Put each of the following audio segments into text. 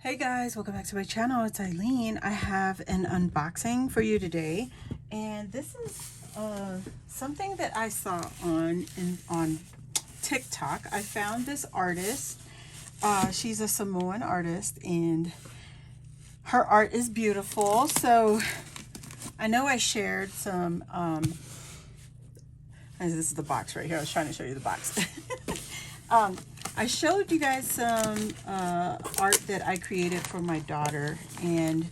Hey guys, welcome back to my channel. It's Eileen. I have an unboxing for you today, and this is something that I saw on TikTok. I found this artist. She's a Samoan artist, and her art is beautiful. So I know I shared some. This is the box right here. I was trying to show you the box. I showed you guys some art that I created for my daughter, and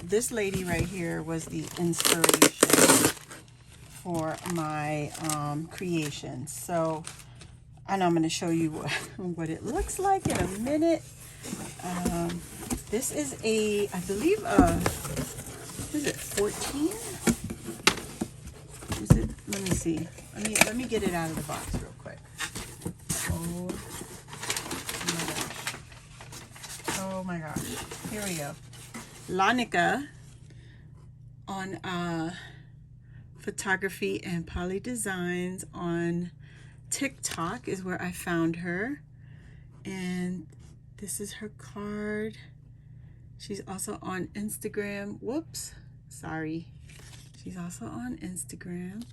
this lady right here was the inspiration for my creation. So, and I'm going to show you what it looks like in a minute. This is I believe, is it 14? Is it? Let me see. Let me get it out of the box real quick. Oh my gosh. Here we go. Lanika on photography and Polydesigns on TikTok is where I found her. And this is her card. She's also on Instagram. Whoops. Sorry. She's also on Instagram.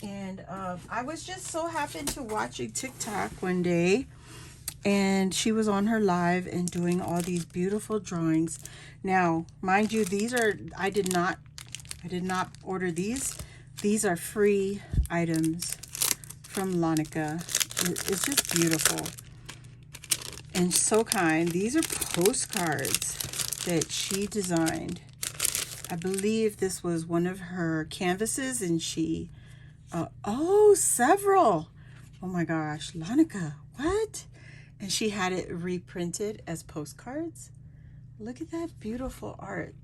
And I was just so happy to watching TikTok one day, and she was on her live and doing all these beautiful drawings. Now, mind you, these are, I did not order these. These are free items from Lanika. It's just beautiful and so kind. These are postcards that she designed. I believe this was one of her canvases, and she several. Oh my gosh, Lanika, what? And she had it reprinted as postcards. Look at that beautiful art.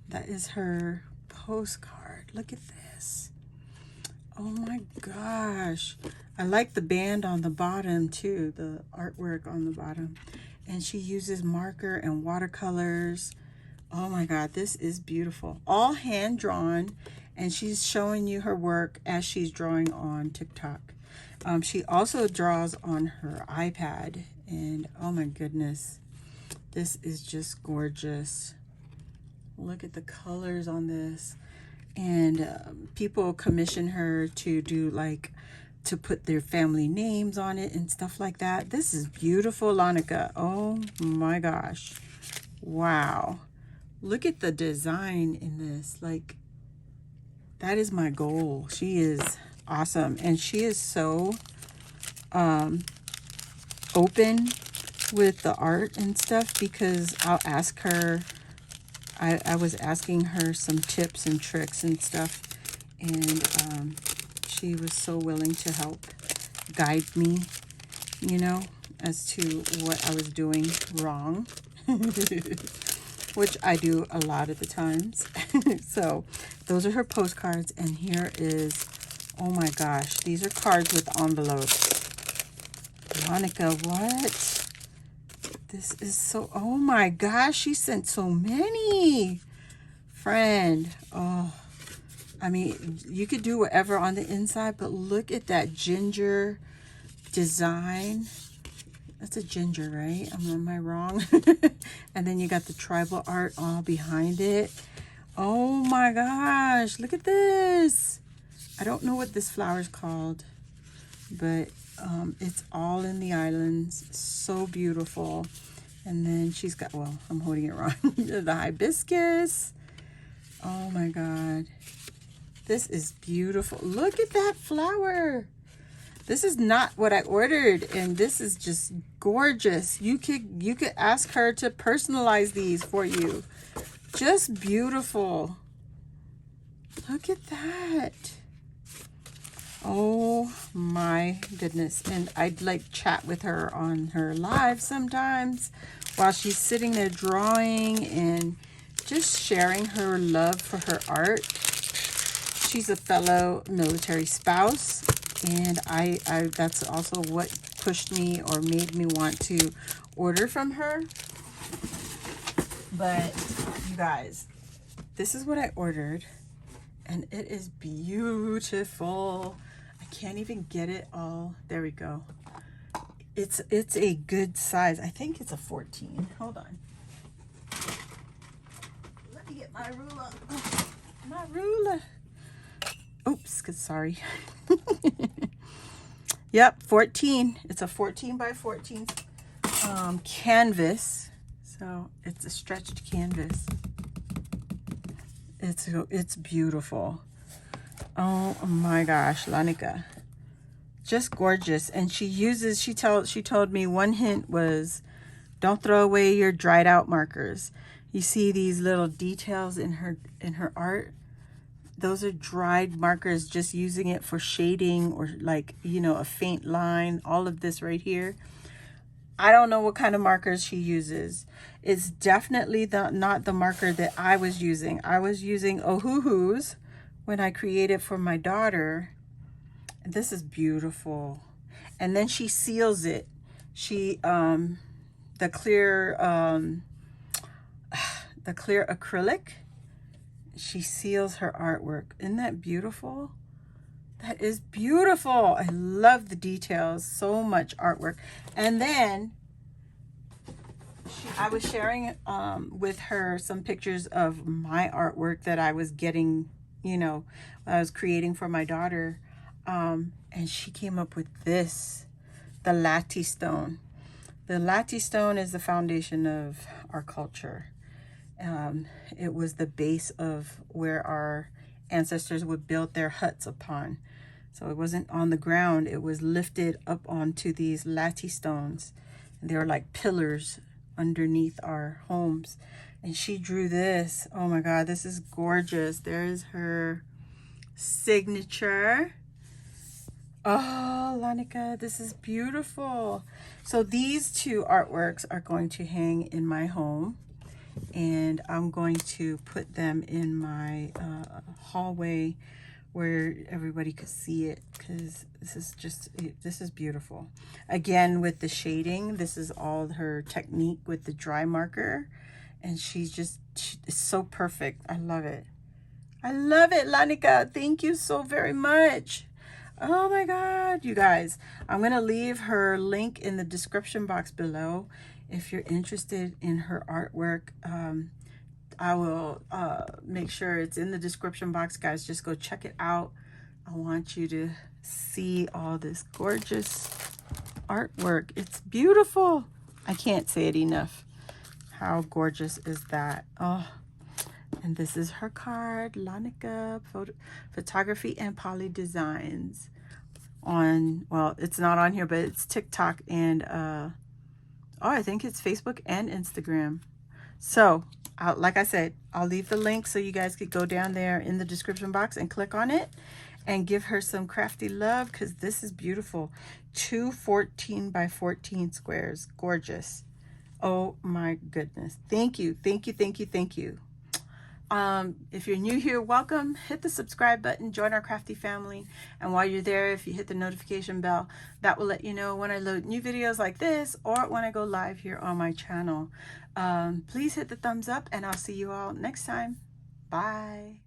That is her postcard. Look at this. Oh my gosh. I like the band on the bottom too, the artwork on the bottom. And she uses marker and watercolors. Oh my God, this is beautiful. All hand drawn, and she's showing you her work as she's drawing on TikTok. She also draws on her iPad, and oh my goodness, this is just gorgeous. Look at the colors on this. And people commission her to do to put their family names on it and stuff like that. This is beautiful, Lanika. Oh my gosh. Wow. Look at the design in this. That is my goal. She is awesome, and she is so open with the art and stuff, because I'll ask her. I was asking her some tips and tricks and stuff, and she was so willing to help guide me, as to what I was doing wrong. Which I do a lot of the times. So those are her postcards, and here is, oh my gosh, these are cards with envelopes. Lanika, what? This is so, oh my gosh, she sent so many. Friend, oh, I mean, you could do whatever on the inside, but look at that ginger design. That's a ginger, right? Am I wrong? And then you got the tribal art all behind it. Oh my gosh, look at this. I don't know what this flower is called, but it's all in the islands. So beautiful. And then she's got, well, I'm holding it wrong. The hibiscus. Oh my God. This is beautiful. Look at that flower. This is not what I ordered, and this is just gorgeous. You could ask her to personalize these for you. Just beautiful. Look at that. Oh my goodness. And I'd chat with her on her live sometimes while she's sitting there drawing and just sharing her love for her art. She's a fellow military spouse, and I that's also what pushed me or made me want to order from her. But you guys, this is what I ordered, and it is beautiful. I can't even get it all. There we go. It's a good size. I think it's a 14. Hold on. my ruler. My ruler. Oops, sorry. Yep, 14. It's a 14 by 14 canvas. So it's a stretched canvas. It's beautiful. Oh my gosh, Lanika. Just gorgeous. And she told me one hint was don't throw away your dried out markers. You see these little details in her art? Those are dried markers, just using it for shading or like, you know, a faint line, all of this right here. I don't know what kind of markers she uses. It's definitely not the marker that I was using. I was using Ohuhu's when I created for my daughter. This is beautiful. And then she seals it. She, the clear acrylic, she seals her artwork. Isn't that beautiful? That is beautiful. I love the details. So much artwork. And then I was sharing with her some pictures of my artwork that I was getting, you know, I was creating for my daughter. And she came up with this, the Lati stone. The Lati stone is the foundation of our culture. It was the base of where our ancestors would build their huts upon. So it wasn't on the ground, it was lifted up onto these Lati stones. And they were like pillars underneath our homes. And she drew this. Oh my God, this is gorgeous. There is her signature. Oh, Lanika, this is beautiful. So these two artworks are going to hang in my home. And I'm going to put them in my hallway where everybody could see it, because this is beautiful. Again, with the shading, this is all her technique with the dry marker, and it's so perfect. I love it. I love it, Lanika. Thank you so very much. Oh my God, you guys. I'm going to leave her link in the description box below. If you're interested in her artwork, I will make sure it's in the description box, guys. Just go check it out. I want you to see all this gorgeous artwork. It's beautiful. I can't say it enough. How gorgeous is that? Oh, and this is her card, Lanika Photography and Polydesigns. Well, it's not on here, but it's TikTok and I think it's Facebook and Instagram. So, like I said, I'll leave the link so you guys could go down there in the description box and click on it and give her some crafty love, because this is beautiful. 2 14 by 14 squares. Gorgeous. Oh my goodness. Thank you. Thank you. Thank you. Thank you. If you're new here, welcome. Hit the subscribe button, join our crafty family. And while you're there, if you hit the notification bell, that will let you know when I load new videos like this or when I go live here on my channel. Please hit the thumbs up, and I'll see you all next time. Bye.